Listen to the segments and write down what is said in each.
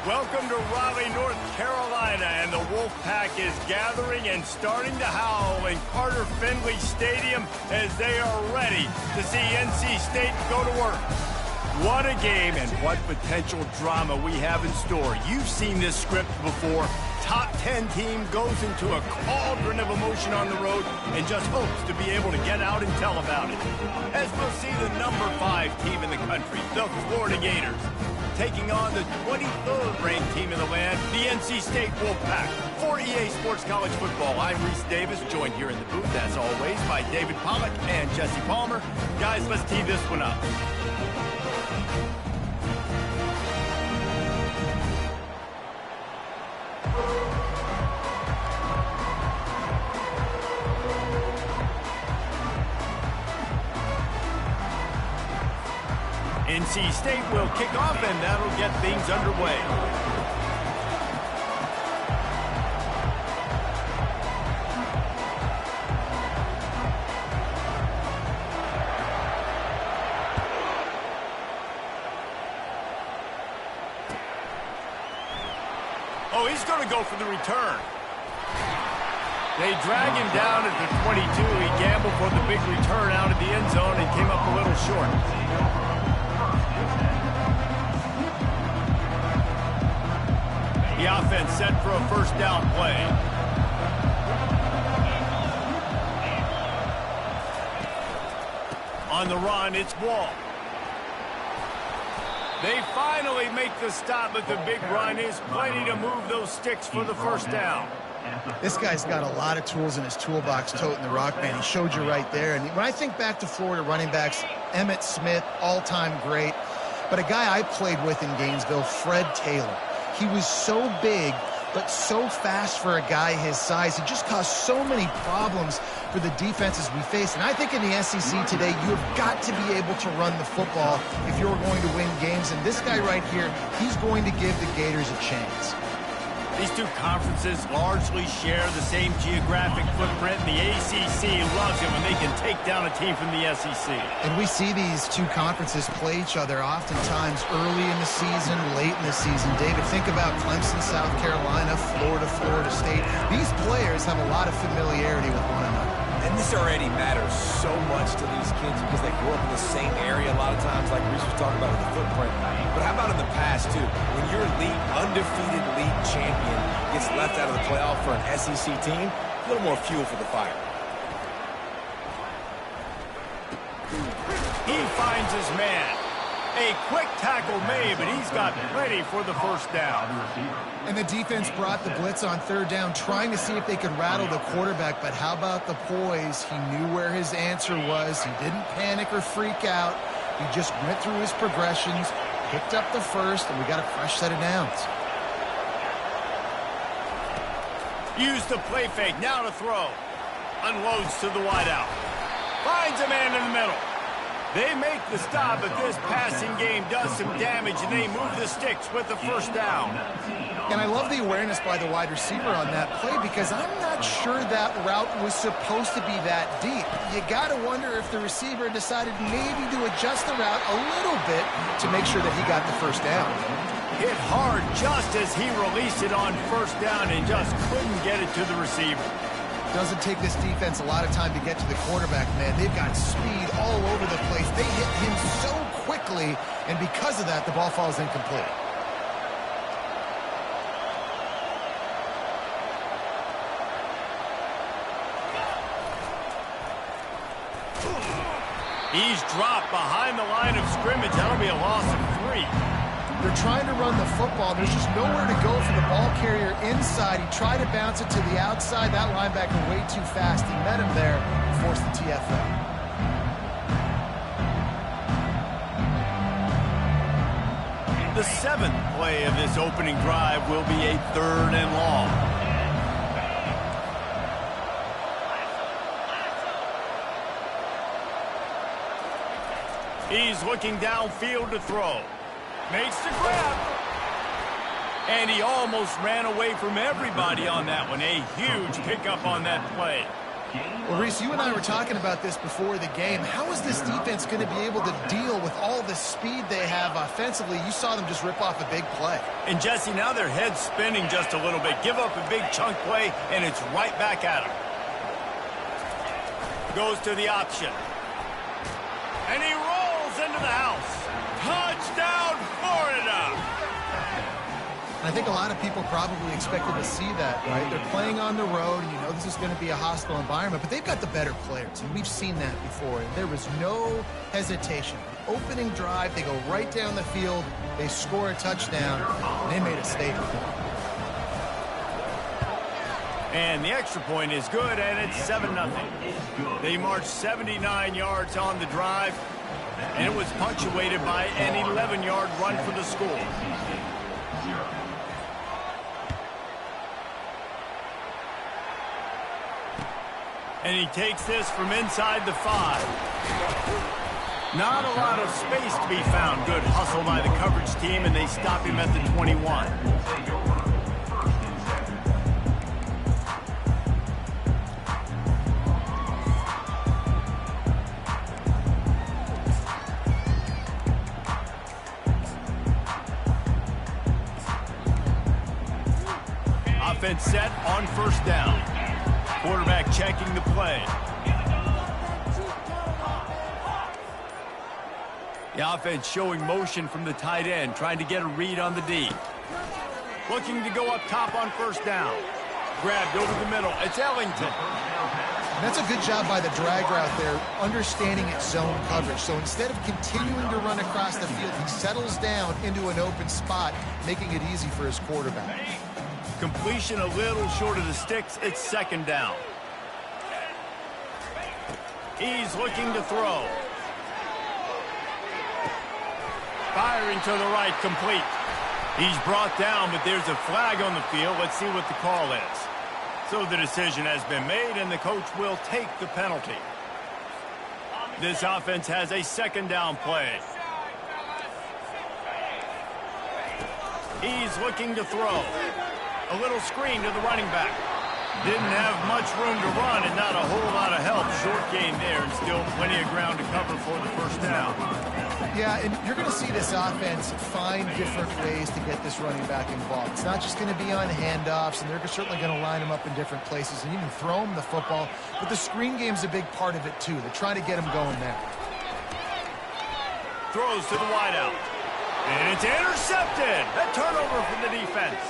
Welcome to Raleigh, North Carolina, and the Wolfpack is gathering and starting to howl in Carter Finley Stadium as they are ready to see NC State go to work. What a game and what potential drama we have in store. You've seen this script before. Top 10 team goes into a cauldron of emotion on the road and just hopes to be able to get out and tell about it. As we'll see the number 5 team in the country, the Florida Gators, taking on the 23rd ranked team in the land, the NC State Wolfpack. For EA Sports College Football, I'm Reese Davis, joined here in the booth, as always, by David Pollack and Jesse Palmer. Guys, let's tee this one up. NC State will kick off, and that'll get things underway. Oh, he's going to go for the return. They drag him down at the 22. He gambled for the big return out of the end zone and came up a little short. The offense set for a first down play. On the run, it's Wall. They finally make the stop, but the big run is plenty to move those sticks for the first down. This guy's got a lot of tools in his toolbox toting the rock, man. He showed you right there. And when I think back to Florida running backs, Emmitt Smith, all-time great. But a guy I played with in Gainesville, Fred Taylor. He was so big, but so fast for a guy his size. He just caused so many problems for the defenses we face. And I think in the SEC today, you have got to be able to run the football if you're going to win games. And this guy right here, he's going to give the Gators a chance. These two conferences largely share the same geographic footprint, and the ACC loves it when they can take down a team from the SEC. And we see these two conferences play each other oftentimes early in the season, late in the season. David, think about Clemson, South Carolina, Florida, Florida State. These players have a lot of familiarity with one another. And this already matters so much to these kids because they grew up in the same area a lot of times, like Reese was talking about with the footprint. But how about in the past, too? When your undefeated league champion gets left out of the playoff for an SEC team, a little more fuel for the fire. He finds his man. A quick tackle made, but he's got plenty for the first down. And the defense brought the blitz on third down, trying to see if they could rattle the quarterback. But how about the poise? He knew where his answer was. He didn't panic or freak out. He just went through his progressions, picked up the first, and we got a fresh set of downs. Used the play fake, now to throw. Unloads to the wideout. Finds a man in the middle. They make the stop, but this passing game does some damage, and they move the sticks with the first down. And I love the awareness by the wide receiver on that play because I'm not sure that route was supposed to be that deep. You got to wonder if the receiver decided maybe to adjust the route a little bit to make sure that he got the first down. Hit hard just as he released it on first down and just couldn't get it to the receiver. Doesn't take this defense a lot of time to get to the quarterback, man. They've got speed all over the place. They hit him so quickly, and because of that, the ball falls incomplete. He's dropped behind the line of scrimmage. That'll be a loss of 3. They're trying to run the football. There's just nowhere to go for the ball carrier inside. He tried to bounce it to the outside. That linebacker way too fast. He met him there and forced the TFL. The 7th play of this opening drive will be a 3rd and long. He's looking downfield to throw. Makes the grab. And he almost ran away from everybody on that one. A huge pickup on that play. Well, Reese, you and I were talking about this before the game. How is this defense going to be able to deal with all the speed they have offensively? You saw them just rip off a big play. And, Jesse, now their head's spinning just a little bit. Give up a big chunk play, and it's right back at them. Goes to the option. And he rolls into the house. Touchdown, Florida! I think a lot of people probably expected to see that, right? They're playing on the road, and you know this is going to be a hostile environment, but they've got the better players, and we've seen that before. And there was no hesitation. Opening drive, they go right down the field, they score a touchdown, and they made a statement. And the extra point is good, and it's 7-0. They marched 79 yards on the drive, and it was punctuated by an 11-yard run for the score. And he takes this from inside the 5. Not a lot of space to be found. Good hustle by the coverage team, and they stop him at the 21. Offense set on first down. Quarterback checking the play. The offense showing motion from the tight end, trying to get a read on the D. Looking to go up top on first down. Grabbed over the middle. It's Ellington. And that's a good job by the drag route there, understanding its zone coverage. So instead of continuing to run across the field, he settles down into an open spot, making it easy for his quarterback. Completion a little short of the sticks. It's second down. He's looking to throw. Firing to the right, complete. He's brought down, but there's a flag on the field. Let's see what the call is. So the decision has been made, and the coach will take the penalty. This offense has a second down play. He's looking to throw. A little screen to the running back. Didn't have much room to run and not a whole lot of help. Short gain there and still plenty of ground to cover for the first down. Yeah, and you're going to see this offense find different ways to get this running back involved. It's not just going to be on handoffs, and they're certainly going to line him up in different places and even throw him the football. But the screen game's a big part of it, too. They're trying to get him going there. Throws to the wideout. And it's intercepted. A turnover for the defense.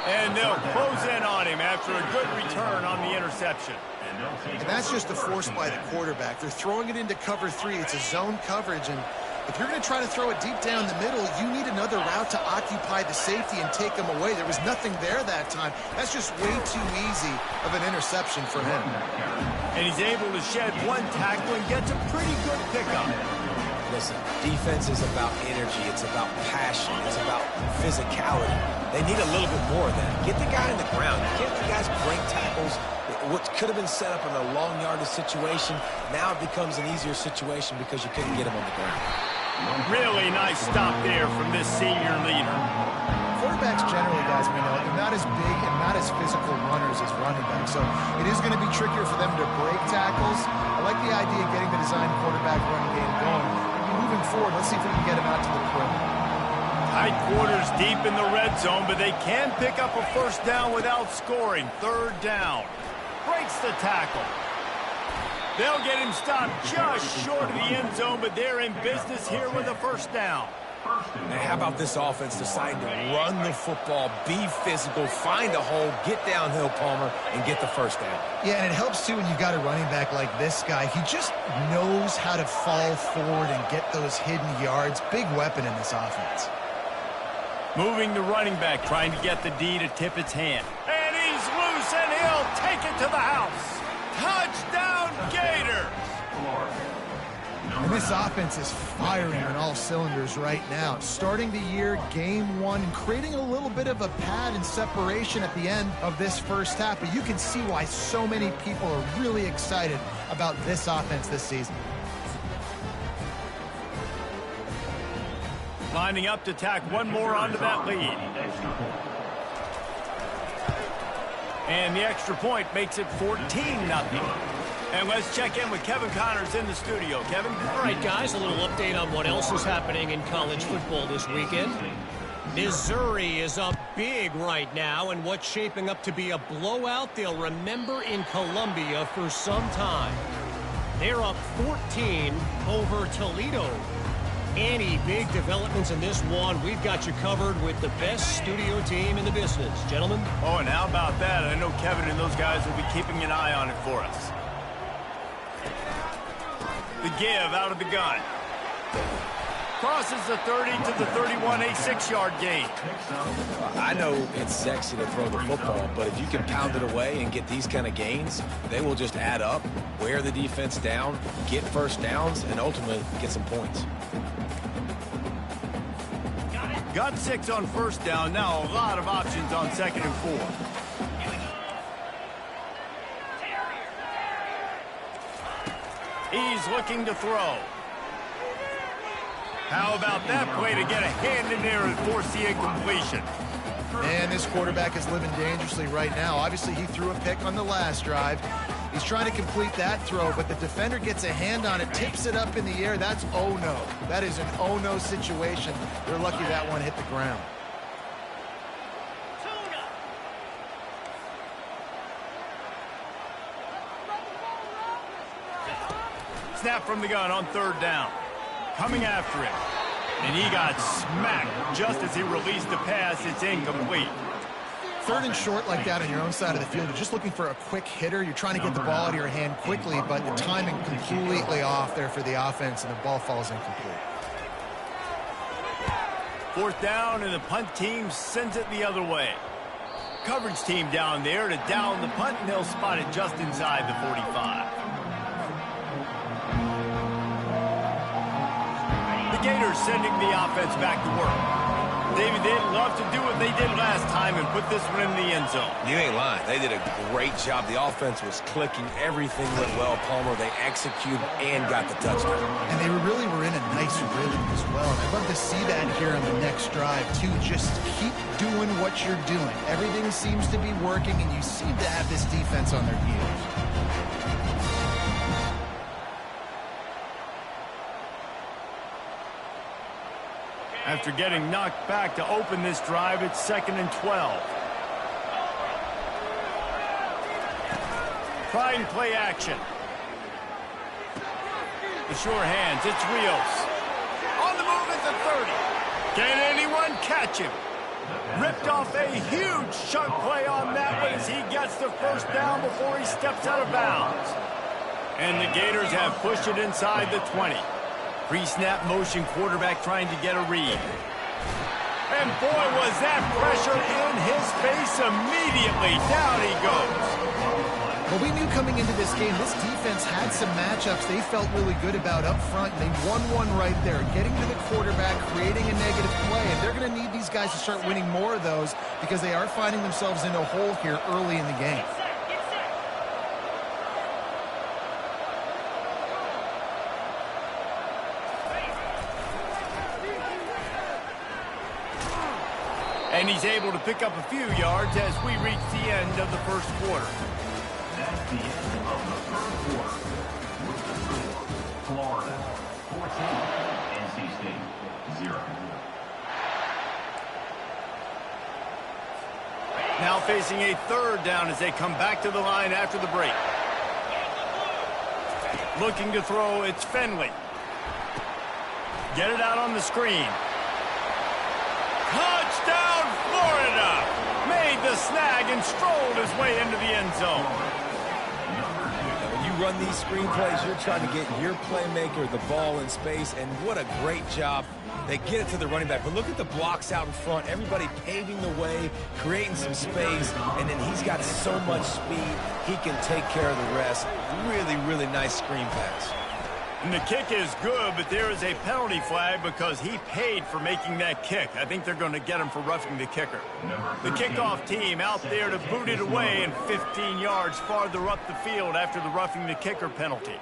And they'll close in on him after a good return on the interception. And that's just a force by the quarterback. They're throwing it into cover 3. It's a zone coverage, and if you're going to try to throw it deep down the middle, you need another route to occupy the safety and take him away. There was nothing there that time. That's just way too easy of an interception for him. And he's able to shed one tackle and gets a pretty good pickup. Listen, defense is about energy. It's about passion. It's about physicality. They need a little bit more of that. Get the guy in the ground. You can't let guys break tackles. What could have been set up in a long yardage situation, now it becomes an easier situation because you couldn't get him on the ground. Really nice stop there from this senior leader. Quarterbacks generally, guys, we know, they're not as big and not as physical runners as running backs. So it is going to be trickier for them to break tackles. I like the idea of getting the design quarterback running game going. Moving forward, let's see if we can get him out to the perimeter. Tight quarters deep in the red zone, but they can pick up a first down without scoring. Third down. Breaks the tackle. They'll get him stopped just short of the end zone, but they're in business here with a first down. Now, how about this offense deciding to run the football, be physical, find a hole, get downhill, Palmer, and get the first down? Yeah, and it helps, too, when you've got a running back like this guy. He just knows how to fall forward and get those hidden yards. Big weapon in this offense. Moving the running back, trying to get the D to tip its hand. And he's loose, and he'll take it to the house. Touchdown, Gators! And this offense is firing on all cylinders right now. Starting the year, game 1, and creating a little bit of a pad and separation at the end of this first half. But you can see why so many people are really excited about this offense this season. Lining up to tack one more onto that lead. And the extra point makes it 14-0. And let's check in with Kevin Connors in the studio. Kevin? All right, guys, a little update on what else is happening in college football this weekend. Missouri is up big right now in what's shaping up to be a blowout they'll remember in Columbia for some time. They're up 14 over Toledo. Any big developments in this one, we've got you covered with the best studio team in the business. Gentlemen? Oh, and how about that? I know Kevin and those guys will be keeping an eye on it for us. The give out of the gun. Crosses the 30 to the 31, a 6-yard gain. I know it's sexy to throw the football, but if you can pound it away and get these kind of gains, they will just add up, wear the defense down, get first downs, and ultimately get some points. Got 6 on first down. Now a lot of options on 2nd and 4. He's looking to throw. How about that play to get a hand in there and force the incompletion? And this quarterback is living dangerously right now. Obviously, he threw a pick on the last drive. He's trying to complete that throw, but the defender gets a hand on it, tips it up in the air. That's oh-no. That is an oh-no situation. They're lucky that one hit the ground. Snap from the gun on 3rd down. Coming after him. And he got smacked just as he released the pass. It's incomplete. 3rd and short like that on your own side of the field, you're just looking for a quick hitter. You're trying to get the ball out of your hand quickly, but the timing completely off there for the offense, and the ball falls incomplete. 4th down, and the punt team sends it the other way. Coverage team down there to down the punt, and they'll spot it just inside the 45. The Gators sending the offense back to work. David, they'd love to do what they did last time and put this one in the end zone. You ain't lying. They did a great job. The offense was clicking. Everything went well, Palmer. They executed and got the touchdown. And they really were in a nice rhythm as well. And I'd love to see that here on the next drive, too. Just keep doing what you're doing. Everything seems to be working, and you seem to have this defense on their heels. After getting knocked back to open this drive, it's 2nd and 12. Trying play action. The sure hands, it's Rios. On the move at the 30. Can anyone catch him? Ripped off a huge chunk play on that one as he gets the first down before he steps out of bounds. And the Gators have pushed it inside the 20. Pre-snap motion, quarterback trying to get a read. And boy, was that pressure in his face immediately. Down he goes. Well, we knew coming into this game, this defense had some matchups they felt really good about up front, and they won one right there, getting to the quarterback, creating a negative play, and they're going to need these guys to start winning more of those because they are finding themselves in a hole here early in the game. And he's able to pick up a few yards as we reach the end of the first quarter. That's the end of the first quarter. Florida 14, NC State 0. Now facing a 3rd down as they come back to the line after the break. Looking to throw, it's Finley. Get it out on the screen. Touchdown, Florida! Made the snag and strolled his way into the end zone. When you run these screen plays, you're trying to get your playmaker the ball in space, and what a great job. They get it to the running back, but look at the blocks out in front. Everybody paving the way, creating some space, and then he's got so much speed, he can take care of the rest. Really, really nice screen pass. And the kick is good, but there is a penalty flag because he paid for making that kick. I think they're going to get him for roughing the kicker. The kickoff team out there to boot it away and 15 yards farther up the field after the roughing the kicker penalty.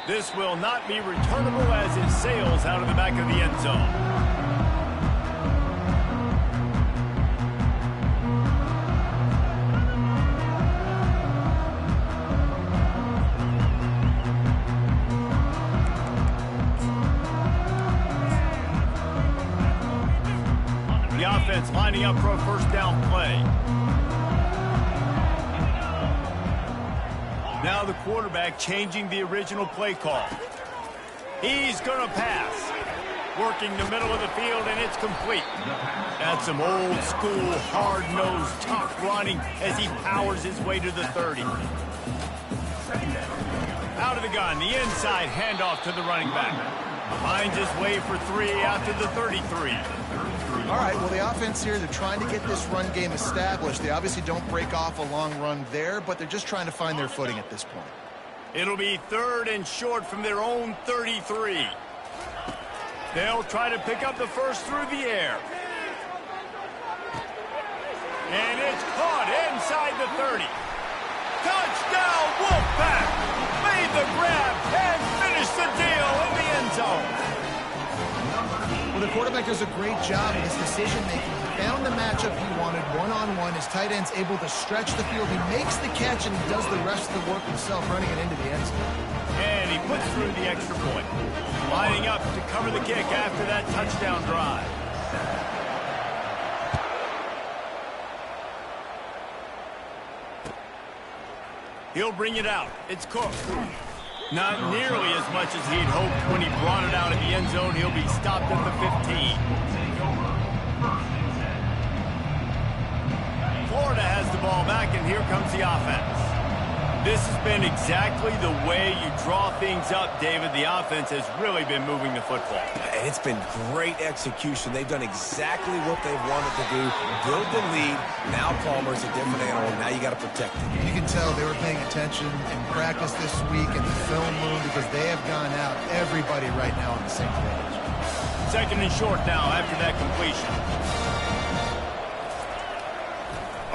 This will not be returnable as it sails out of the back of the end zone. offense lining up for a first down play. Now the quarterback changing the original play call. He's going to pass. Working the middle of the field, and it's complete. That's some old school, hard-nosed, tough running as he powers his way to the 30. Out of the gun, the inside handoff to the running back. Finds his way for 3 out to the 33. All right, well, the offense here, they're trying to get this run game established. They obviously don't break off a long run there, but they're just trying to find their footing at this point. It'll be 3rd and short from their own 33. They'll try to pick up the first through the air. And it's caught inside the 30. Touchdown, Wolfpack! Made the grab and finished the deal in the end zone. Well, the quarterback does a great job in his decision-making. He found the matchup he wanted, one-on-one. His tight end's able to stretch the field. He makes the catch, and he does the rest of the work himself, running it into the end zone. And he puts through the extra point. Lining up to cover the kick after that touchdown drive. He'll bring it out. It's Cook. Not nearly as much as he'd hoped when he brought it out in the end zone. He'll be stopped at the 15. Florida has the ball back, and here comes the offense. This has been exactly the way you draw things up, David. The offense has really been moving the football. And it's been great execution. They've done exactly what they've wanted to do. Build the lead. Now Palmer's a different animal. Now you got to protect him. You can tell they were paying attention in practice this week in the film room because they have gone out, everybody right now on the same page. 2nd and short now after that completion.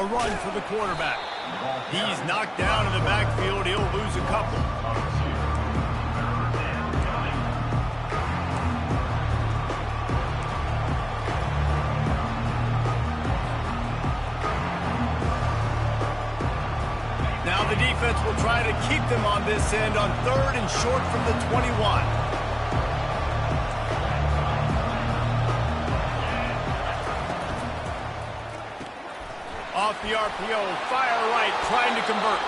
A run for the quarterback. He's knocked down in the backfield. He'll lose a couple. Now the defense will try to keep them on this end on 3rd and short from the 21. Off the RPO, fire right, trying to convert.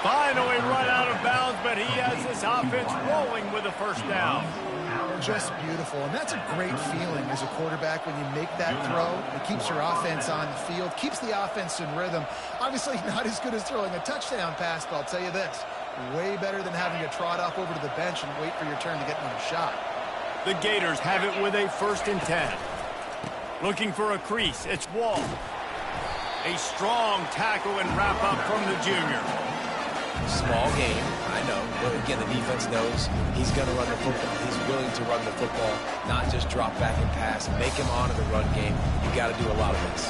Finally run out of bounds, but he has this offense rolling with a first down. Just beautiful, and that's a great feeling as a quarterback when you make that throw. It keeps your offense on the field, keeps the offense in rhythm. Obviously not as good as throwing a touchdown pass, but I'll tell you this, way better than having to trot off over to the bench and wait for your turn to get another shot. The Gators have it with a 1st and 10. Looking for a crease, it's Wall. A strong tackle and wrap-up from the junior. Small game, I know. But again, the defense knows he's going to run the football. He's willing to run the football, not just drop back and pass. Make him honor the run game. You got to do a lot of this.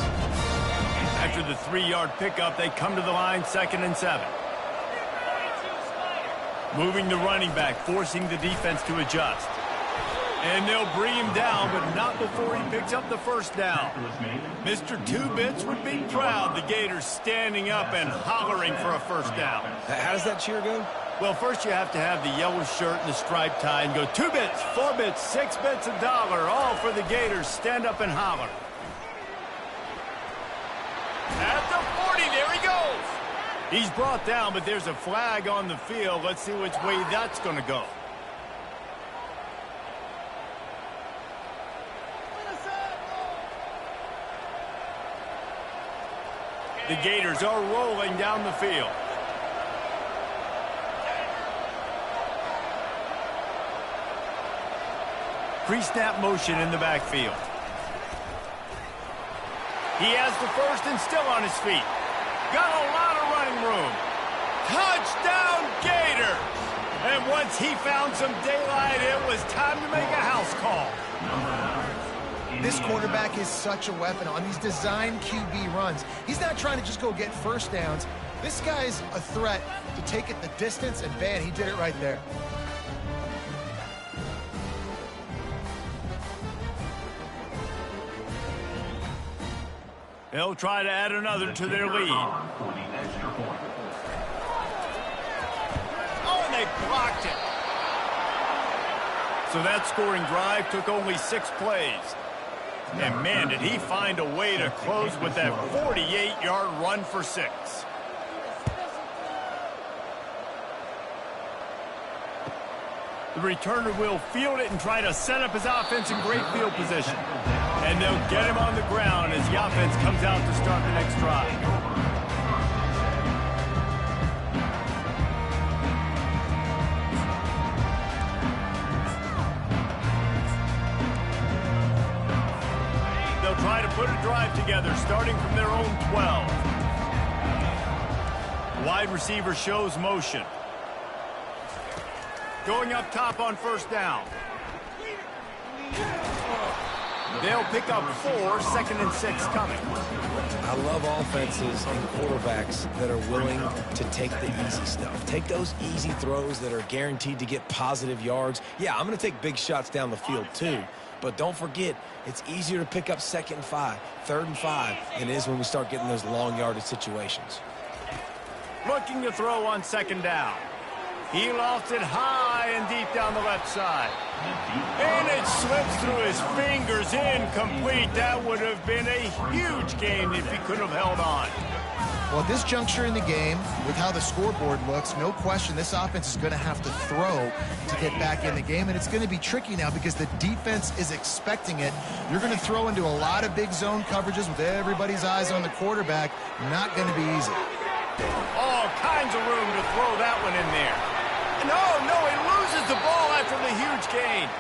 After the 3-yard pickup, they come to the line, 2nd and 7. Moving the running back, forcing the defense to adjust. And they'll bring him down, but not before he picks up the first down. Mr. Two-Bits would be proud. The Gators standing up and hollering for a first down. How does that cheer go? Well, first you have to have the yellow shirt and the striped tie and go 2 bits, 4 bits, 6 bits, $1, all for the Gators. Stand up and holler. At the 40, there he goes. He's brought down, but there's a flag on the field. Let's see which way that's going to go. The Gators are rolling down the field. Pre-snap motion in the backfield. He has the first and still on his feet. Got a lot of running room. Touchdown Gators! And once he found some daylight, it was time to make a house call. This quarterback is such a weapon on these design QB runs. He's not trying to just go get first downs. This guy's a threat to take it the distance, and man, he did it right there. They'll try to add another to their lead. Oh, and they blocked it. So that scoring drive took only 6 plays. And man, did he find a way to close with that 48-yard run for 6. The returner will field it and try to set up his offense in great field position. And they'll get him on the ground as the offense comes out to start the next drive. Try to put a drive together, starting from their own 12. Wide receiver shows motion. Going up top on first down. They'll pick up 4, 2nd and 6 coming. I love offenses and quarterbacks that are willing to take the easy stuff. Take those easy throws that are guaranteed to get positive yards. Yeah, I'm going to take big shots down the field too. But don't forget, it's easier to pick up 2nd and 5, 3rd and 5 than it is when we start getting those long yardage situations. Looking to throw on 2nd down. He lofts it high and deep down the left side. And it slips through his fingers, incomplete. That would have been a huge gain if he could have held on. Well, at this juncture in the game, with how the scoreboard looks, no question this offense is going to have to throw to get back in the game, and it's going to be tricky now because the defense is expecting it. You're going to throw into a lot of big zone coverages with everybody's eyes on the quarterback. Not going to be easy. All kinds of room to throw that one in there. No, he loses the ball after the huge gain.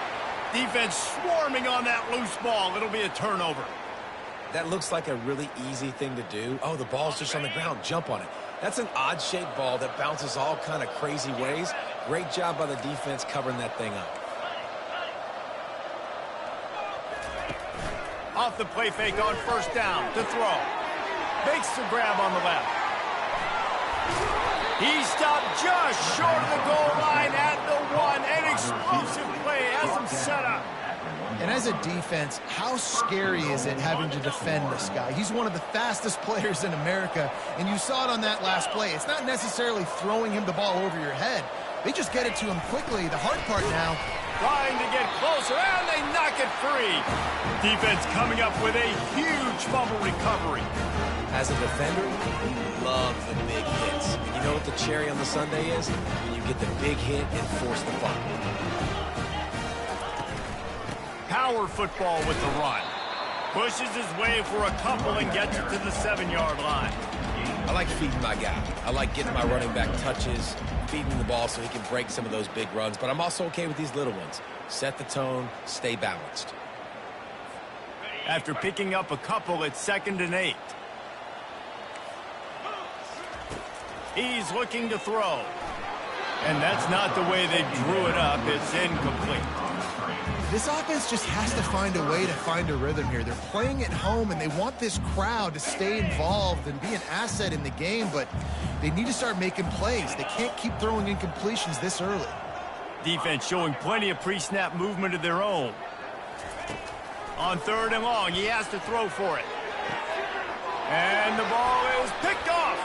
Defense swarming on that loose ball. It'll be a turnover. That looks like a really easy thing to do. Oh, the ball's just on the ground. Jump on it. That's an odd-shaped ball that bounces all kind of crazy ways. Great job by the defense covering that thing up. Off the play fake on first down to throw. Makes the grab on the left. He stopped just short of the goal line at the 1. An explosive play has him set up. And as a defense, how scary is it having to defend this guy? He's one of the fastest players in America, and you saw it on that last play. It's not necessarily throwing him the ball over your head. They just get it to him quickly. The hard part now, trying to get closer, and they knock it free. Defense coming up with a huge fumble recovery. As a defender, we love the big hits. And you know what the cherry on the sundae is? When you get the big hit and force the fumble. Power football with the run. Pushes his way for a couple and gets it to the 7-yard line. I like feeding my guy. I like getting my running back touches, feeding the ball so he can break some of those big runs. But I'm also okay with these little ones. Set the tone, stay balanced. After picking up a couple, it's 2nd and 8. He's looking to throw. And that's not the way they drew it up. It's incomplete. this offense just has to find a way to find a rhythm here. They're playing at home, and they want this crowd to stay involved and be an asset in the game, but they need to start making plays. They can't keep throwing incompletions this early. Defense showing plenty of pre-snap movement of their own. On 3rd and long, he has to throw for it. And the ball is picked off.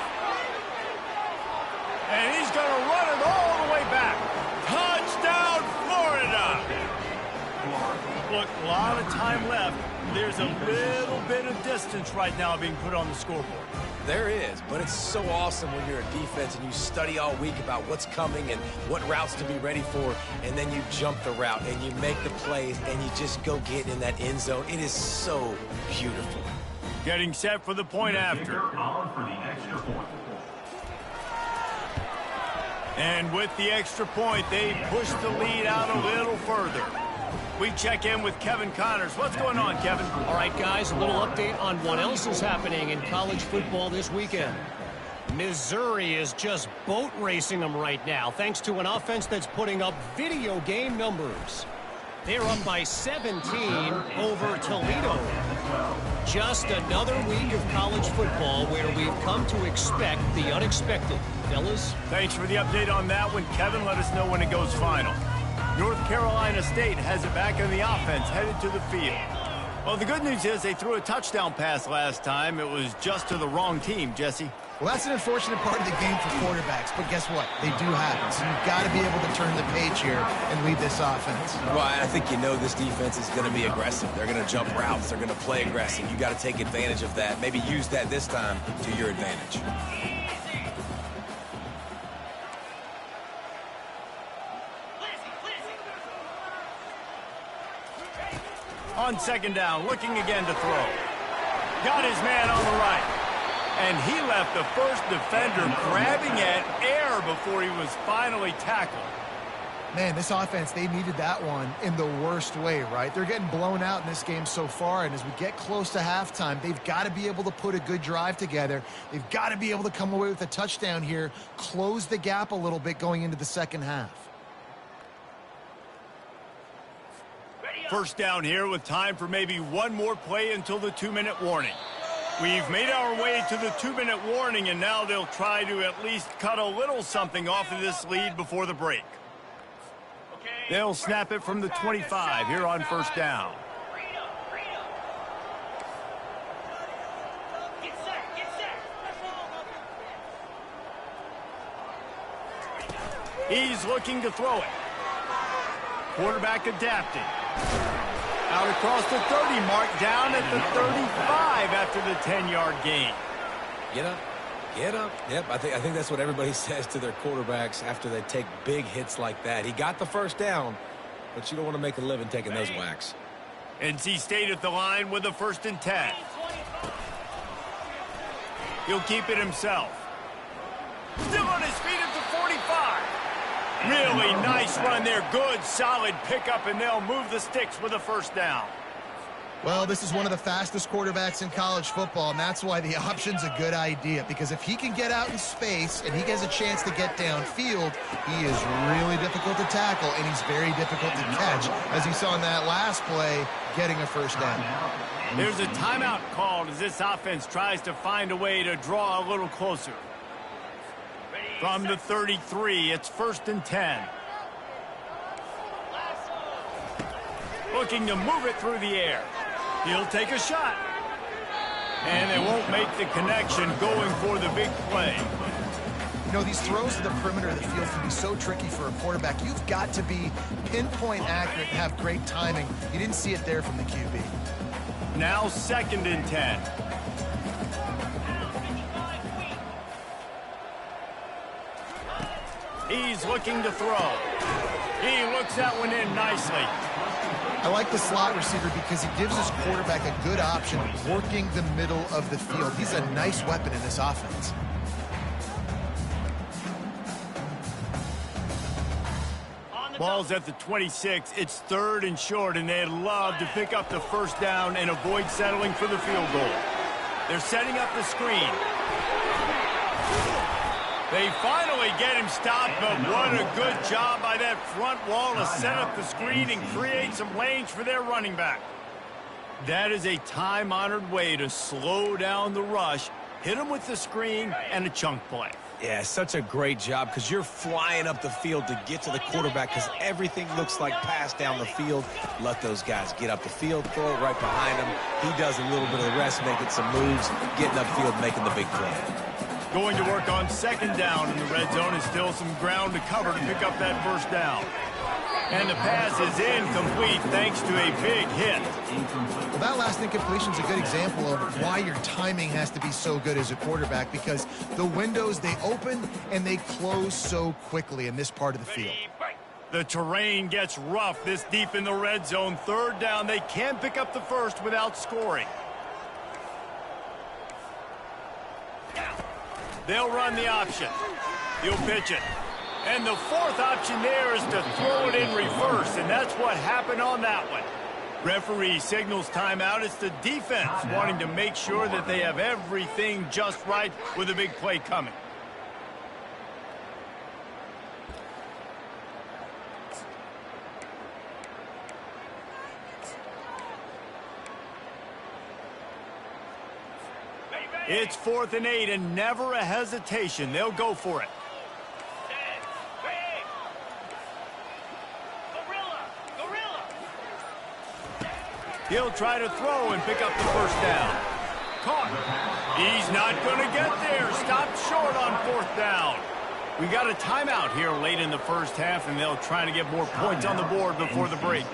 And he's going to run it all the way back. Touchdown, Florida. Look, a lot of time left. There's a little bit of distance right now being put on the scoreboard. There is, but it's so awesome when you're a defense and you study all week about what's coming and what routes to be ready for, and then you jump the route and you make the plays and you just go get in that end zone. It is so beautiful. Getting set for the point after. And with the extra point, they push the lead out a little further. We check in with Kevin Connors. What's going on, Kevin? All right, guys, a little update on what else is happening in college football this weekend. Missouri is just boat racing them right now, thanks to an offense that's putting up video game numbers. They're up by 17 over Toledo. Just another week of college football where we've come to expect the unexpected. Fellas? Thanks for the update on that one, Kevin. Let us know when it goes final. North Carolina State has it back in the offense, headed to the field. Well, the good news is they threw a touchdown pass last time. It was just to the wrong team, Jesse. Well, that's an unfortunate part of the game for quarterbacks, but guess what? They do happen. So you've got to be able to turn the page here and lead this offense. Well, I think you know this defense is going to be aggressive. They're going to jump routes. They're going to play aggressive. You got to take advantage of that. Maybe use that this time to your advantage. On second down, looking again to throw. Got his man on the right. And he left the first defender grabbing at air before he was finally tackled. Man, this offense, they needed that one in the worst way, right? They're getting blown out in this game so far, and as we get close to halftime, they've got to be able to put a good drive together. They've got to be able to come away with a touchdown here, close the gap a little bit going into the second half. First down here with time for maybe one more play until the 2-minute warning. We've made our way to the 2-minute warning, and now they'll try to at least cut a little something off of this lead before the break. They'll snap it from the 25 here on first down. He's looking to throw it. Quarterback adapting. Out across the 30 mark, down at the 35 after the 10-yard gain. Get up. Get up. Yep, I think that's what everybody says to their quarterbacks after they take big hits like that. He got the first down, but you don't want to make a living taking those whacks. NC State at the line with a 1st and 10. He'll keep it himself. Still on his feet at the 45. Really nice run there. Good, solid pickup, and they'll move the sticks with a 1st down. Well, this is one of the fastest quarterbacks in college football, and that's why the option's a good idea, because if he can get out in space and he gets a chance to get downfield, he is really difficult to tackle, and he's very difficult to catch, as you saw in that last play, getting a 1st down. There's a timeout called as this offense tries to find a way to draw a little closer. From the 33, it's 1st and 10. Looking to move it through the air. He'll take a shot. And they won't make the connection going for the big play. You know, these throws to the perimeter of the field can be so tricky for a quarterback. You've got to be pinpoint accurate and have great timing. You didn't see it there from the QB. Now 2nd and 10. He's looking to throw. He looks that one in nicely. I like the slot receiver because he gives his quarterback a good option working the middle of the field. He's a nice weapon in this offense. Ball's at the 26. It's 3rd and short, and they'd love to pick up the 1st down and avoid settling for the field goal. They're setting up the screen. They finally get him stopped, but what a good job by that front wall to set up the screen and create some lanes for their running back. That is a time-honored way to slow down the rush, hit him with the screen, and a chunk play. Yeah, such a great job because you're flying up the field to get to the quarterback because everything looks like pass down the field. Let those guys get up the field, throw it right behind him. He does a little bit of the rest, making some moves, getting upfield, making the big play. Going to work on 2nd down in the red zone is still some ground to cover to pick up that 1st down. And the pass is incomplete thanks to a big hit. Well, that last incompletion is a good example of why your timing has to be so good as a quarterback, because the windows, they open and they close so quickly in this part of the field. The terrain gets rough this deep in the red zone. 3rd down, they can pick up the 1st without scoring. They'll run the option. He'll pitch it. And the 4th option there is to throw it in reverse, and that's what happened on that one. Referee signals timeout. It's the defense wanting to make sure that they have everything just right with a big play coming. It's 4th and 8, and never a hesitation. They'll go for it. He'll try to throw and pick up the first down. Caught. He's not going to get there. Stopped short on 4th down. We got a timeout here late in the first half, and they'll try to get more points on the board before the break.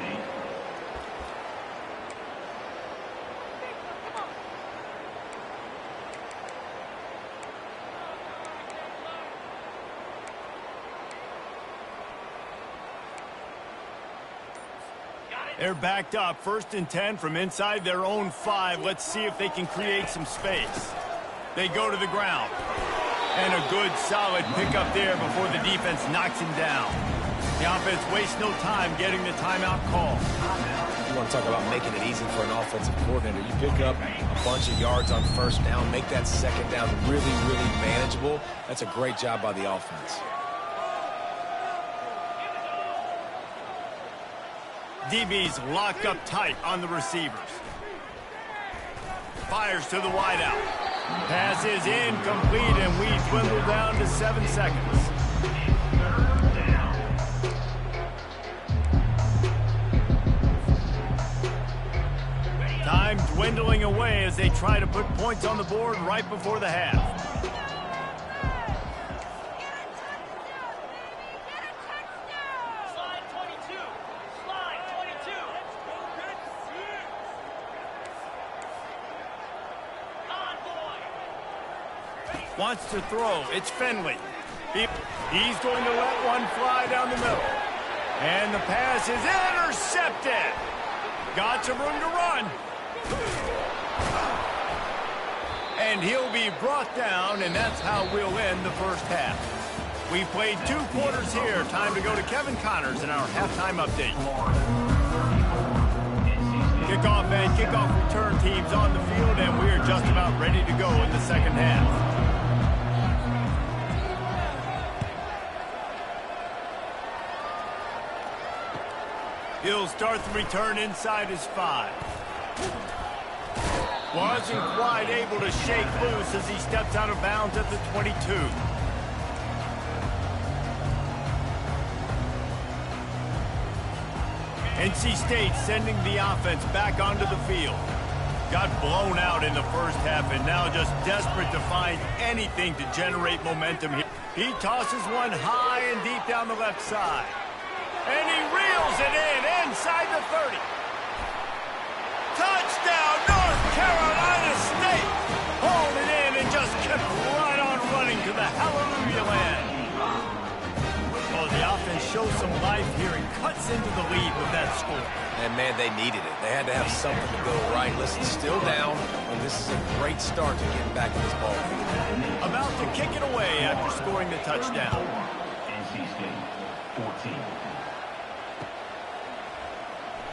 They're backed up, 1st and 10 from inside their own 5. Let's see if they can create some space. They go to the ground. And a good, solid pickup there before the defense knocks him down. The offense wastes no time getting the timeout call. You want to talk about making it easy for an offensive coordinator. You pick up a bunch of yards on 1st down, make that 2nd down really, really manageable. That's a great job by the offense. DB's locked up tight on the receivers. Fires to the wideout. Pass is incomplete, and we dwindle down to 7 seconds. Time dwindling away as they try to put points on the board right before the half. Wants to throw. It's Finley. He's going to let one fly down the middle. And the pass is intercepted. Got some room to run. And he'll be brought down, and that's how we'll end the first half. We've played 2 quarters here. Time to go to Kevin Connors in our halftime update. Kickoff and kickoff return teams on the field, and we're just about ready to go in the second half. He'll start the return inside his 5. Wasn't quite able to shake loose as he steps out of bounds at the 22. NC State sending the offense back onto the field. Got blown out in the first half and now just desperate to find anything to generate momentum here. He tosses one high and deep down the left side. And he reels it in inside the 30. Touchdown, North Carolina State! Hauled it in and just kept right on running to the hallelujah land. Oh, the offense shows some life here and cuts into the lead with that score. And, man, they needed it. They had to have something to go right. Listen, still down, and this is a great start to getting back in this ball game. About to kick it away after scoring the touchdown. NC State, 14.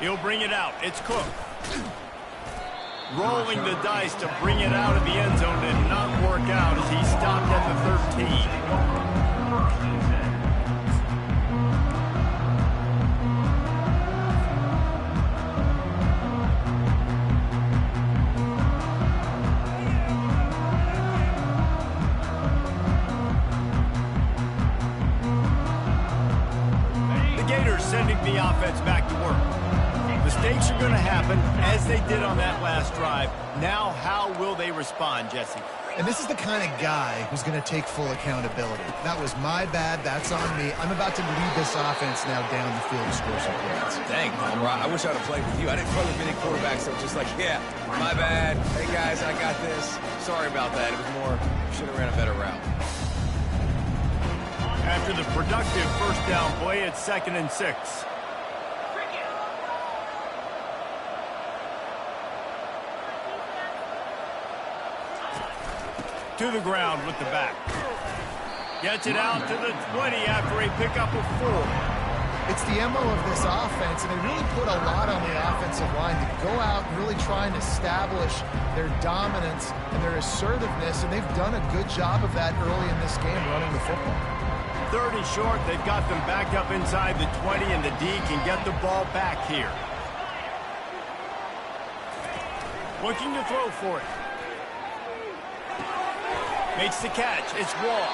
He'll bring it out. It's Cook. Rolling the dice to bring it out of the end zone did not work out as he stopped at the 13. The Gators sending the offense back to work. Mistakes are going to happen, as they did on that last drive. Now, how will they respond, Jesse? And this is the kind of guy who's going to take full accountability. That was my bad. That's on me. I'm about to lead this offense now down the field to score some points. Dang, I wish I would have played with you. I didn't play with many quarterbacks that were just like, yeah, my bad. Hey, guys, I got this. Sorry about that. It was more, should have ran a better route. After the productive first down play, it's 2nd and 6. To the ground with the back. Gets it out to the 20 after a pickup of 4. It's the MO of this offense, and they really put a lot on the offensive line to go out and really try and establish their dominance and their assertiveness, and they've done a good job of that early in this game running the football. 30 short. They've got them backed up inside the 20, and the D can get the ball back here. Looking to throw for it. Makes the catch. It's Wall.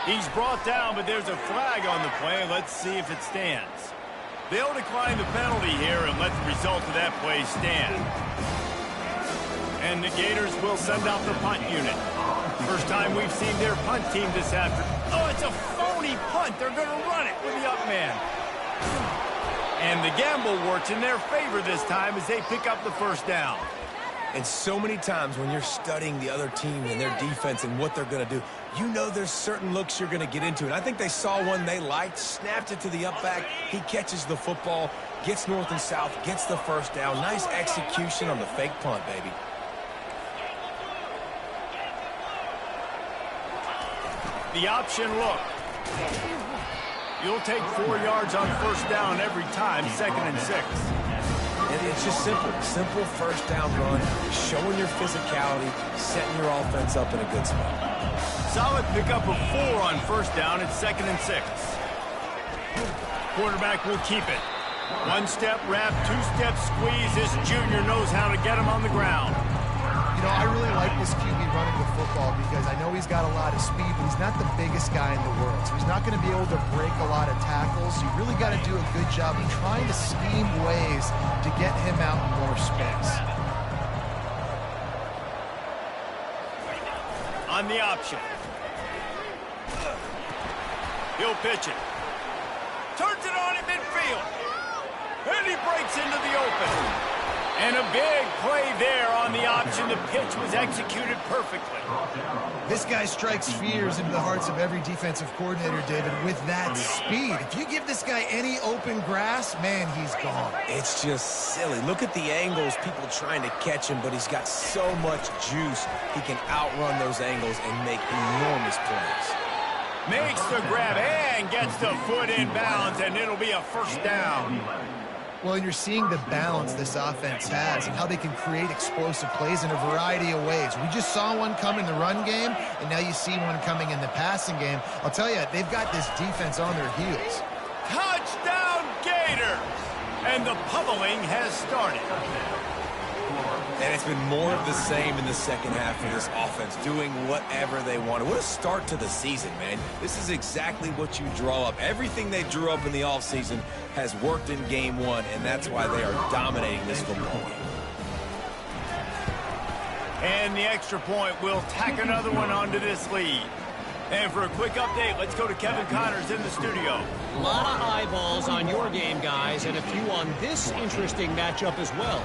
He's brought down, but there's a flag on the play. Let's see if it stands. They'll decline the penalty here and let the result of that play stand. And the Gators will send out the punt unit. First time we've seen their punt team this afternoon. Oh, it's a phony punt. They're going to run it with the up man. And the gamble works in their favor this time as they pick up the first down. And so many times when you're studying the other team and their defense and what they're going to do, you know there's certain looks you're going to get into. And I think they saw one they liked, snapped it to the up back. He catches the football, gets north and south, gets the first down. Nice execution on the fake punt, baby. The option look. You'll take 4 yards on first down every time, 2nd and 6. And it's just simple. Simple first down run, showing your physicality, setting your offense up in a good spot. Solid pickup of 4 on first down at 2nd and 6. Quarterback will keep it. 1-step wrap, 2-step squeeze. This junior knows how to get him on the ground. You know, I really like this QB running the football because I know he's got a lot of speed, but he's not the biggest guy in the world. So he's not going to be able to break a lot of tackles. You really got to do a good job of trying to scheme ways to get him out in more space. On the option. He'll pitch it. Turns it on at midfield. And he breaks into the open. And a big play there on the option. The pitch was executed perfectly. This guy strikes fears into the hearts of every defensive coordinator, David, with that speed. If you give this guy any open grass, man, he's gone. It's just silly. Look at the angles, people trying to catch him, but he's got so much juice. He can outrun those angles and make enormous plays. Makes the grab and gets the foot in bounds, and it'll be a first down. Well, and you're seeing the balance this offense has and how they can create explosive plays in a variety of ways. We just saw one come in the run game, and now you see one coming in the passing game. I'll tell you, they've got this defense on their heels. Touchdown, Gator! And the pummeling has started. And it's been more of the same in the second half for this offense, doing whatever they wanted. What a start to the season, man. This is exactly what you draw up. Everything they drew up in the offseason has worked in game one, and that's why they are dominating this football game. And the extra point will tack another one onto this lead. And for a quick update, let's go to Kevin Connors in the studio. A lot of eyeballs on your game, guys, and a few on this interesting matchup as well.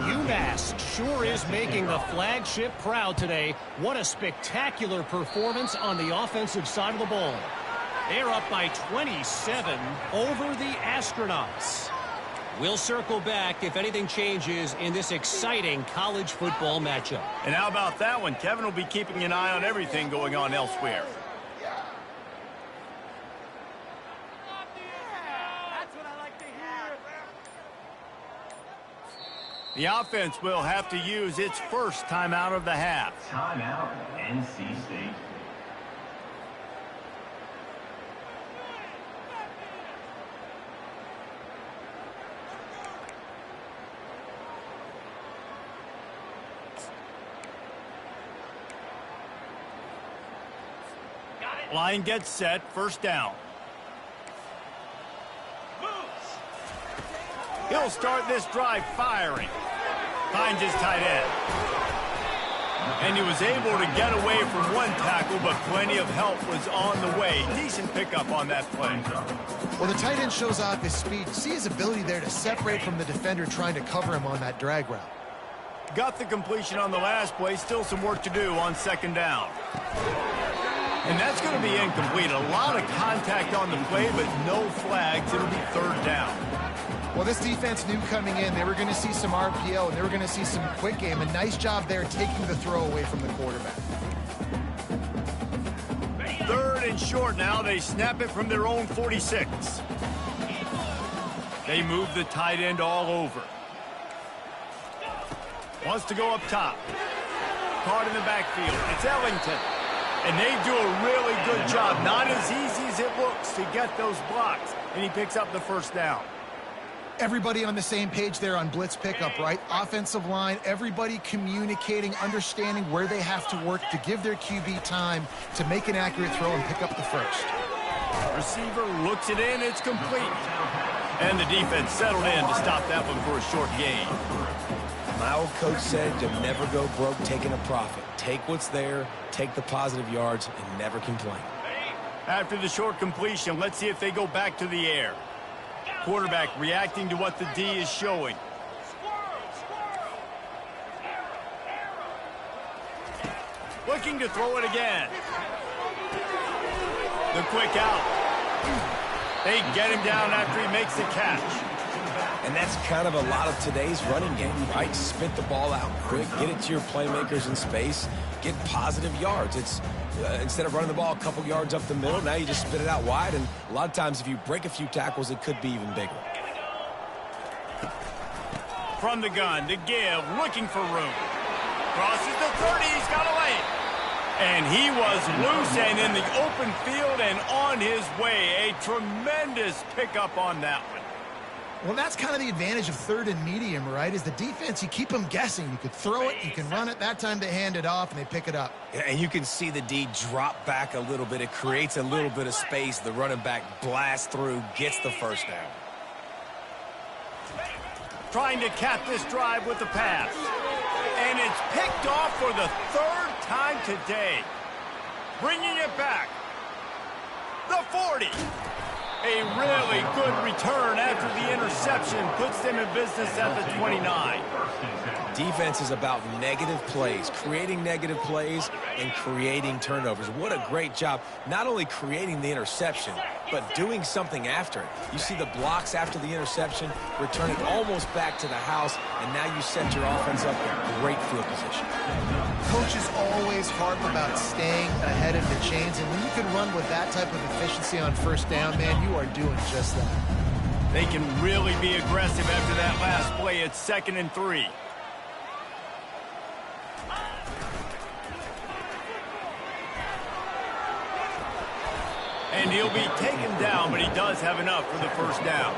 UMass sure is making the flagship proud today. What a spectacular performance on the offensive side of the ball. They're up by 27 over the Astronauts. We'll circle back if anything changes in this exciting college football matchup. And how about that one? Kevin will be keeping an eye on everything going on elsewhere. The offense will have to use its first timeout of the half. Timeout, NC State. Line gets set, first down. He'll start this drive firing. Finds his tight end. And he was able to get away from one tackle, but plenty of help was on the way. Decent pickup on that play. Well, the tight end shows off his speed. See his ability there to separate from the defender trying to cover him on that drag route. Got the completion on the last play. Still some work to do on second down. And that's going to be incomplete. A lot of contact on the play, but no flags. It'll be third down. Well, this defense knew coming in they were going to see some RPO and they were going to see some quick game. A nice job there taking the throw away from the quarterback. Third and short now. They snap it from their own 46. They move the tight end all over. Wants to go up top. Caught in the backfield. It's Ellington. And they do a really good job. Not as easy as it looks to get those blocks. And he picks up the first down. Everybody on the same page there on blitz pickup, right? Offensive line, everybody communicating, understanding where they have to work to give their QB time to make an accurate throw and pick up the first. Receiver looks it in. It's complete. And the defense settled in to stop that one for a short gain. My old coach said to never go broke taking a profit. Take what's there, take the positive yards, and never complain. After the short completion, let's see if they go back to the air. Quarterback reacting to what the D is showing. Looking to throw it again. The quick out. They get him down after he makes the catch. And that's kind of a lot of today's running game, right? Spit the ball out quick, get it to your playmakers in space, get positive yards. It's instead of running the ball a couple yards up the middle, now you just spit it out wide, and a lot of times if you break a few tackles, it could be even bigger. From the gun, to give, looking for room. Crosses the 30, he's got a lane. And he was loose and in the open field and on his way. A tremendous pickup on that one. Well, that's kind of the advantage of third and medium, right? Is the defense, you keep them guessing. You could throw it, you can run it. That time they hand it off, and they pick it up. And you can see the D drop back a little bit. It creates a little bit of space. The running back blasts through, gets the first down. Trying to cap this drive with the pass. And it's picked off for the third time today. Bringing it back. The 40. A really good return after the interception puts them in business at the 29. Defense is about negative plays, creating negative plays and creating turnovers. What a great job, not only creating the interception, but doing something after it. You see the blocks after the interception, return it almost back to the house, and now you set your offense up in great field position. Coaches always harp about staying ahead of the chains, and when you can run with that type of efficiency on first down, man, you are doing just that. They can really be aggressive after that last play. It's 2nd and 3. And he'll be taken down, but he does have enough for the first down.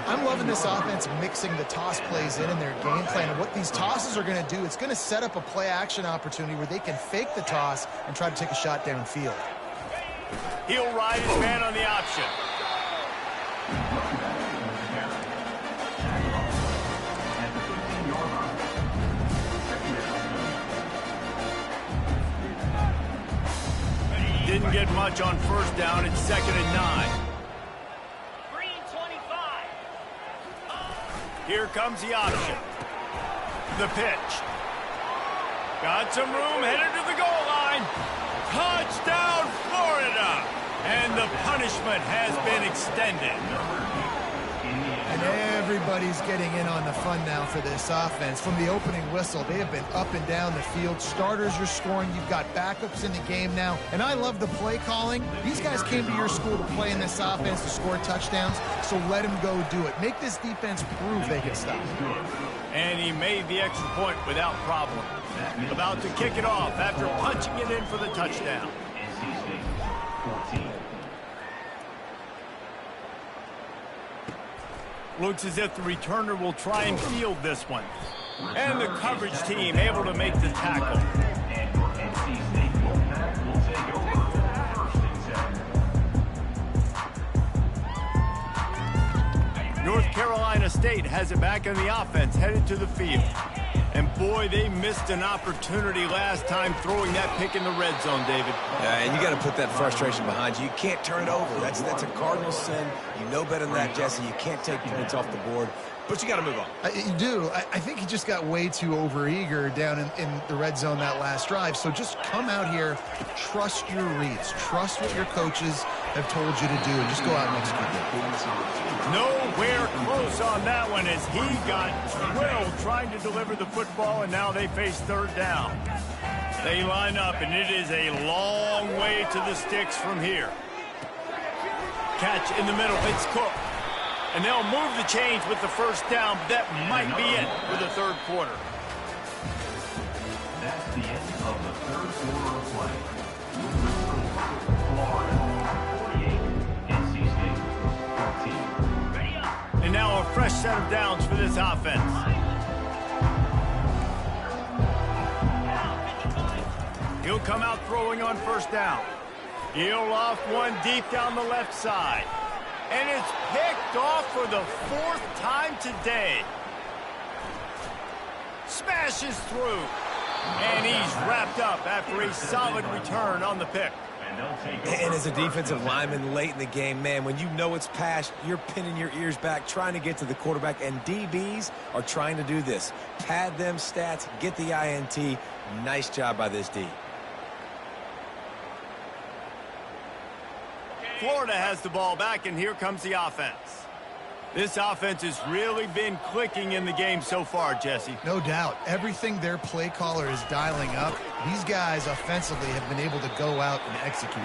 I'm loving this offense mixing the toss plays in their game plan. And what these tosses are going to do, it's going to set up a play-action opportunity where they can fake the toss and try to take a shot downfield. He'll ride his man on the option. Didn't get much on first down. It's 2nd and 9. Here comes the option. The pitch. Got some room, headed to the goal line. Touchdown, Florida! And the punishment has been extended. And everybody's getting in on the fun now for this offense. From the opening whistle, they have been up and down the field. Starters are scoring. You've got backups in the game now. And I love the play calling. These guys came to your school to play in this offense to score touchdowns, so let them go do it. Make this defense prove they can stop. And he made the extra point without problem. About to kick it off after punching it in for the touchdown. NC State 14. Looks as if the returner will try and field this one. And the coverage team able to make the tackle. And for NC State, Wolfpack will take over 1st and 7. North Carolina State has it back in the offense, headed to the field. And boy, they missed an opportunity last time throwing that pick in the red zone, David. And you got to put that frustration behind you. You can't turn it over. That's a cardinal sin. You know better than that, Jesse. You can't take points off the board. But you got to move on. You do. I think he just got way too overeager down in the red zone that last drive. So just come out here, trust your reads, trust what your coaches have told you to do, and just go out and execute it. Nowhere close on that one as he got drilled trying to deliver the football, and now they face 3rd down. They line up, and it is a long way to the sticks from here. Catch in the middle. It's Cook. And they'll move the chains with the first down, but that might be it for the 3rd quarter. That's the end of the 3rd quarter of play. Florida 48, NC State 14. And now a fresh set of downs for this offense. He'll come out throwing on first down. He'll off one deep down the left side. And it's picked off for the 4th time today. Smashes through. And he's wrapped up after a solid return on the pick. And as a defensive lineman late in the game, man, when you know it's passed, you're pinning your ears back, trying to get to the quarterback, and DBs are trying to do this. Pad them stats, get the INT. Nice job by this D. Florida has the ball back, and here comes the offense. This offense has really been clicking in the game so far, Jesse. No doubt. Everything their play caller is dialing up, these guys offensively have been able to go out and execute.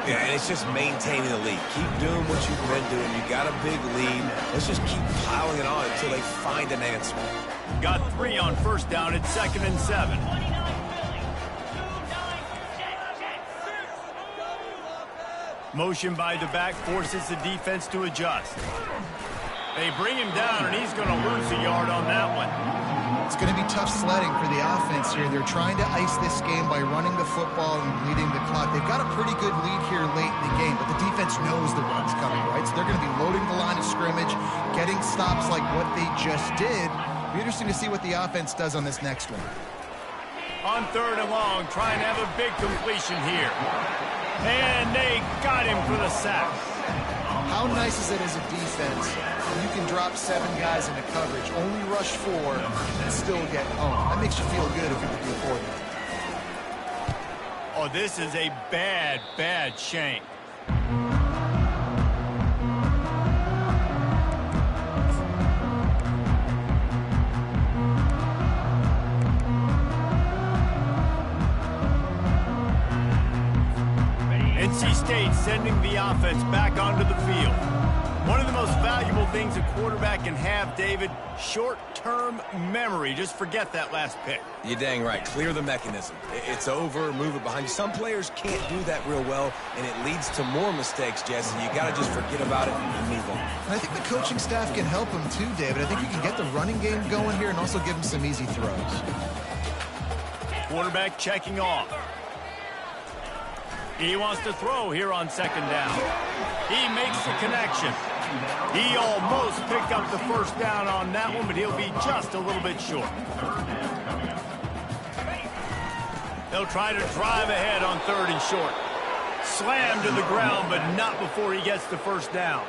Yeah, and it's just maintaining the lead. Keep doing what you've been doing. You got a big lead. Let's just keep piling it on until they find an answer. Got 3 on first down. It's 2nd and 7. Motion by the back forces the defense to adjust. They bring him down, and he's going to lose a yard on that one. It's going to be tough sledding for the offense here. They're trying to ice this game by running the football and leading the clock. They've got a pretty good lead here late in the game, but the defense knows the run's coming, right? So they're going to be loading the line of scrimmage, getting stops like what they just did. It'll be interesting to see what the offense does on this next one. On 3rd and long, trying to have a big completion here. And they got him for the sack. How nice is it as a defense? You can drop 7 guys into coverage, only rush 4, and still get home. That makes you feel good if you're the coordinator. Oh, this is a bad, bad shank. NC State sending the offense back onto the field. One of the most valuable things a quarterback can have, David, short-term memory. Just forget that last pick. You're dang right. Clear the mechanism. It's over, move it behind you. Some players can't do that real well, and it leads to more mistakes, Jesse. You got to just forget about it and move on. And I think the coaching staff can help him too, David. I think you can get the running game going here and also give him some easy throws. Quarterback checking off. He wants to throw here on 2nd down. He makes the connection. He almost picked up the first down on that one, but he'll be just a little bit short. They'll try to drive ahead on 3rd and short. Slammed to the ground, but not before he gets the first down.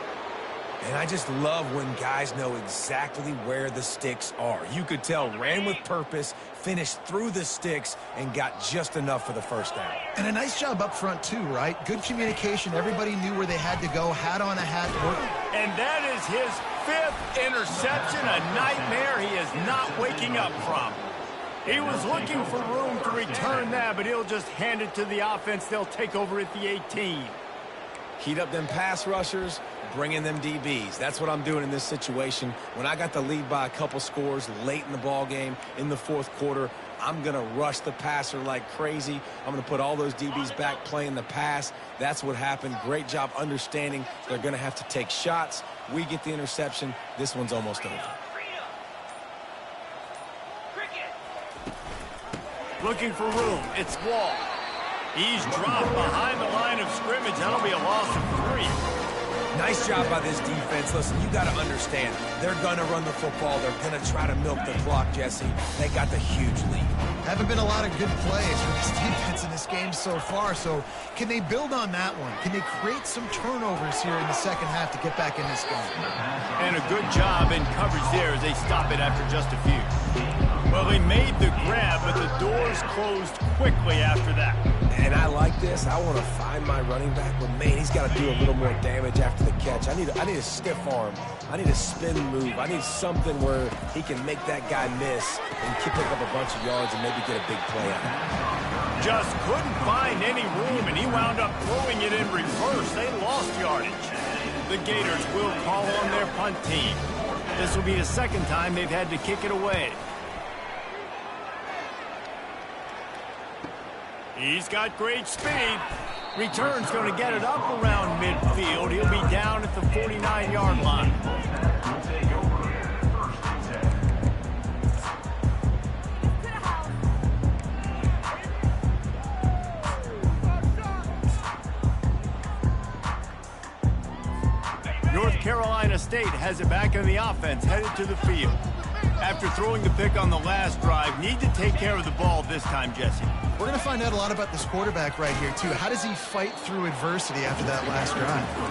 And I just love when guys know exactly where the sticks are. You could tell, ran with purpose, finished through the sticks, and got just enough for the first down. And a nice job up front too, right? Good communication. Everybody knew where they had to go. Hat on a hat. And that is his 5th interception, a nightmare he is not waking up from. He was looking for room to return that, but he'll just hand it to the offense. They'll take over at the 18. Heat up them pass rushers, bring in them DBs. That's what I'm doing in this situation. When I got the lead by a couple scores late in the ball game in the 4th quarter, I'm going to rush the passer like crazy. I'm going to put all those DBs back playing the pass. That's what happened. Great job understanding they're going to have to take shots. We get the interception. This one's almost over. Looking for room. It's Wall. He's dropped behind the line of scrimmage. That'll be a loss of 3. Nice job by this defense. Listen, you got to understand, they're going to run the football. They're going to try to milk the clock, Jesse. They got the huge lead. Haven't been a lot of good plays for this defense in this game so far, so can they build on that one? Can they create some turnovers here in the second half to get back in this game? And a good job in coverage there as they stop it after just a few. Well, he made the grab, but the doors closed quickly after that. And I like this. I want to find my running back, but man, he's got to do a little more damage after the catch. I need a stiff arm. I need a spin move. I need something where he can make that guy miss and pick up a bunch of yards and maybe get a big play out of it. Just couldn't find any room, and he wound up throwing it in reverse. They lost yardage. The Gators will call on their punt team. This will be the 2nd time they've had to kick it away. He's got great speed. Return's going to get it up around midfield. He'll be down at the 49-yard line. Carolina State has it back in the offense, headed to the field. After throwing the pick on the last drive, need to take care of the ball this time, Jesse. We're going to find out a lot about this quarterback right here, too. How does he fight through adversity after that last drive?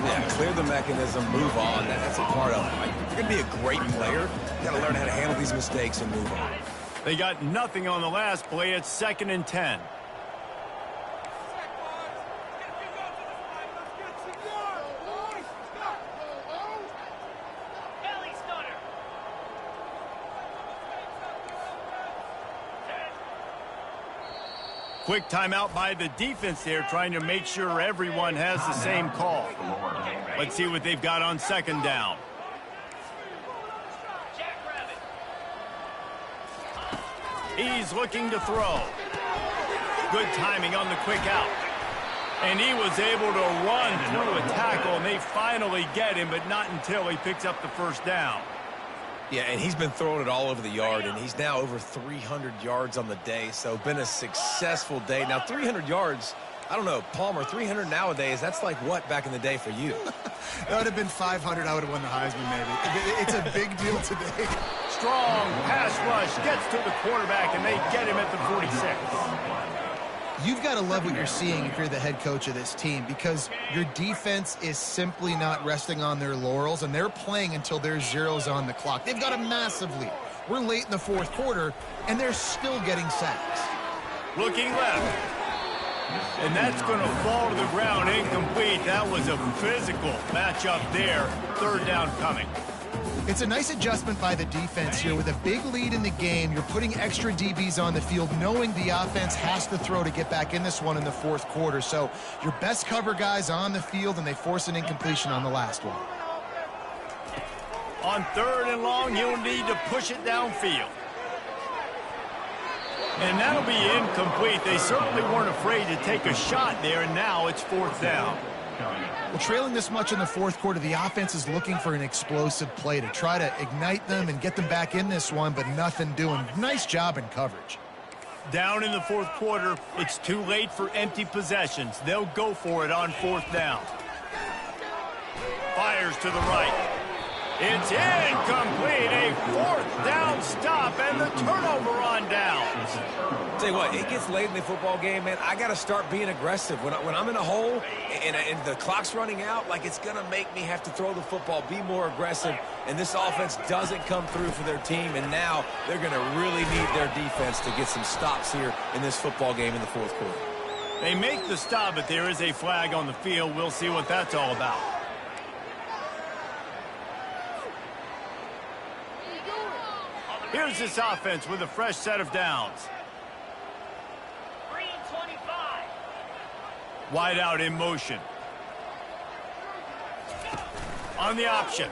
Yeah, clear the mechanism, move on. That's a part of it. Like, if you're going to be a great player, you got to learn how to handle these mistakes and move on. They got nothing on the last play. It's 2nd and 10. Quick timeout by the defense there, trying to make sure everyone has the same call. Let's see what they've got on 2nd down. He's looking to throw. Good timing on the quick out. And he was able to run through a tackle, and they finally get him, but not until he picks up the 1st down. Yeah, and he's been throwing it all over the yard, and he's now over 300 yards on the day, so been a successful day. Now, 300 yards, I don't know, Palmer, 300 nowadays, that's like what back in the day for you? That would have been 500. I would have won the Heisman, maybe. It's a big deal today. Strong pass rush gets to the quarterback, and they get him at the 46. You've got to love what you're seeing if you're the head coach of this team, because your defense is simply not resting on their laurels, and they're playing until there's zeros on the clock. They've got a massive lead. We're late in the 4th quarter, and they're still getting sacks. Looking left. And that's going to fall to the ground incomplete. That was a physical matchup there. 3rd down coming. It's a nice adjustment by the defense here. With a big lead in the game, you're putting extra DBs on the field, knowing the offense has to throw to get back in this one in the 4th quarter. So your best cover guys on the field, and they force an incompletion on the last one. On 3rd and long, you'll need to push it downfield. And that'll be incomplete. They certainly weren't afraid to take a shot there, and now it's 4th down. Well, trailing this much in the 4th quarter, the offense is looking for an explosive play to try to ignite them and get them back in this one, but nothing doing. Nice job in coverage. Down in the 4th quarter, it's too late for empty possessions. They'll go for it on 4th down. Fires to the right. It's incomplete. A 4th down stop and the turnover on downs. Tell you what, it gets late in the football game, man. I got to start being aggressive. When I'm in a hole and the clock's running out, like, it's going to make me have to throw the football, be more aggressive, and this offense doesn't come through for their team, and now they're going to really need their defense to get some stops here in this football game in the 4th quarter. They make the stop, but there is a flag on the field. We'll see what that's all about. Here's this offense with a fresh set of downs. Wide out in motion. On the option.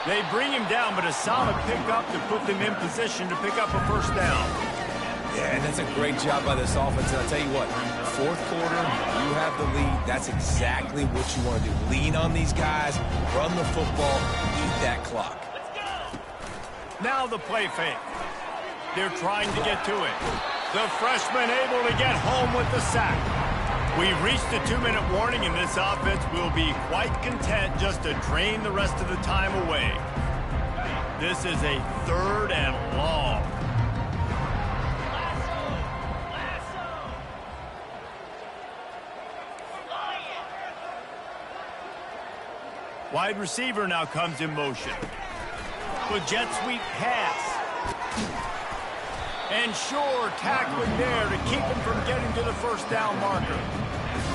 They bring him down, but a solid pickup to put them in position to pick up a 1st down. Yeah, and that's a great job by this offense. And I'll tell you what, 4th quarter, you have the lead. That's exactly what you want to do. Lean on these guys, run the football, eat that clock. Now the play fake. They're trying to get to it. The freshman able to get home with the sack. We've reached a 2-minute warning, and this offense will be quite content just to drain the rest of the time away. This is a 3rd and long. Wide receiver now comes in motion. The jet sweep pass. And sure, tackling there to keep him from getting to the 1st down marker.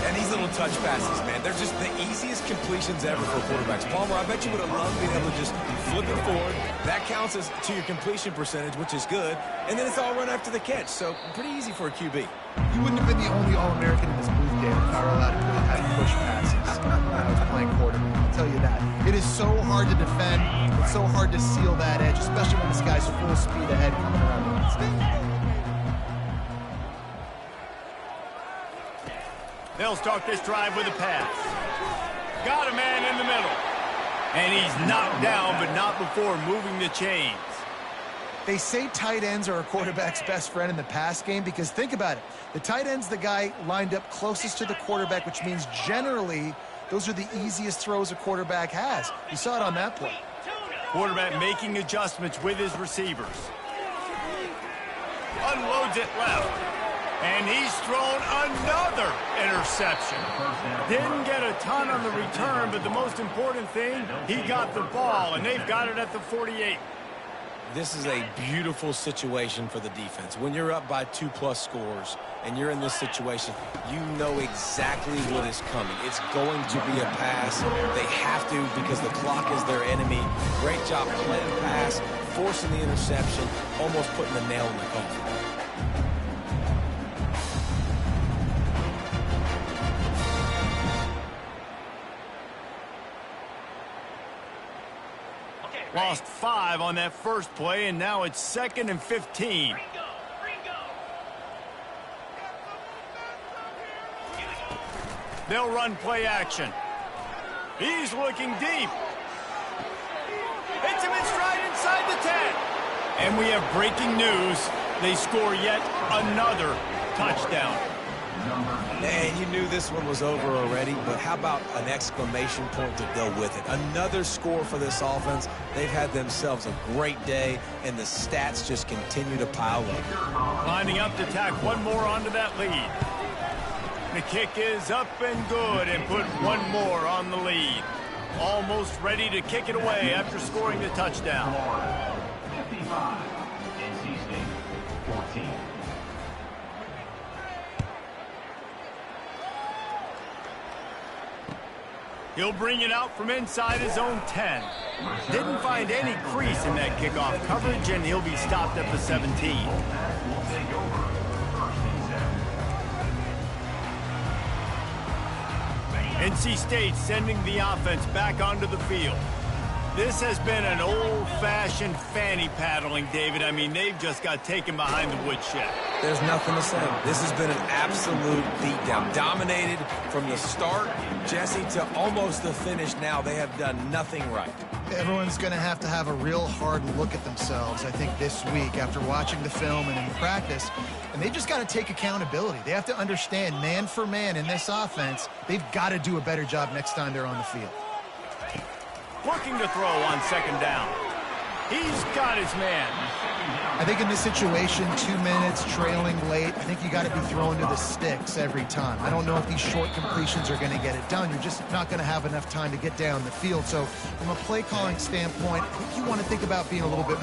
And these little touch passes, man, they're just the easiest completions ever for quarterbacks. Palmer, I bet you would have loved being able to just flip it forward. That counts as to your completion percentage, which is good. And then it's all run after the catch, so pretty easy for a QB. You wouldn't have been the only All-American in this booth game if I were allowed to had push passes when I was playing quarterback. I'll tell you that. It is so hard to defend. It's so hard to seal that edge, especially when this guy's full speed ahead coming around the inside. They'll start this drive with a pass. Got a man in the middle. And he's knocked down, but not before moving the chains. They say tight ends are a quarterback's best friend in the pass game because think about it. The tight end's the guy lined up closest to the quarterback, which means generally those are the easiest throws a quarterback has. You saw it on that play. Quarterback making adjustments with his receivers. Unloads it left. And he's thrown another interception. Didn't get a ton on the return, but the most important thing, he got the ball, and they've got it at the 48. This is a beautiful situation for the defense. When you're up by 2+ scores and you're in this situation, you know exactly what is coming. It's going to be a pass. They have to because the clock is their enemy. Great job playing pass, forcing the interception, almost putting the nail in the coffin. Lost 5 on that first play, and now it's 2nd and 15. They'll run play action. He's looking deep. Hits him in stride inside the 10. And we have breaking news. They score yet another touchdown. And you knew this one was over already, but how about an exclamation point to go with it? Another score for this offense. They've had themselves a great day, and the stats just continue to pile up. Lining up to tack one more onto that lead. The kick is up and good and put one more on the lead. Almost ready to kick it away after scoring the touchdown. 55, NC State 14. He'll bring it out from inside his own 10. Didn't find any crease in that kickoff coverage, and he'll be stopped at the 17. Will take over 1st and 7. NC State sending the offense back onto the field. This has been an old-fashioned fanny paddling, David. I mean, they've just got taken behind the woodshed. There's nothing to say. This has been an absolute beatdown. Dominated from the start, Jesse, to almost the finish now. They have done nothing right. Everyone's going to have a real hard look at themselves, I think, this week after watching the film and in practice. And they've just got to take accountability. They have to understand, man for man in this offense, they've got to do a better job next time they're on the field. Looking to throw on 2nd down. He's got his man. I think in this situation, 2 minutes, trailing late, I think you got to be throwing to the sticks every time. I don't know if these short completions are going to get it done. You're just not going to have enough time to get down the field. So from a play calling standpoint, I think you want to think about being a little bit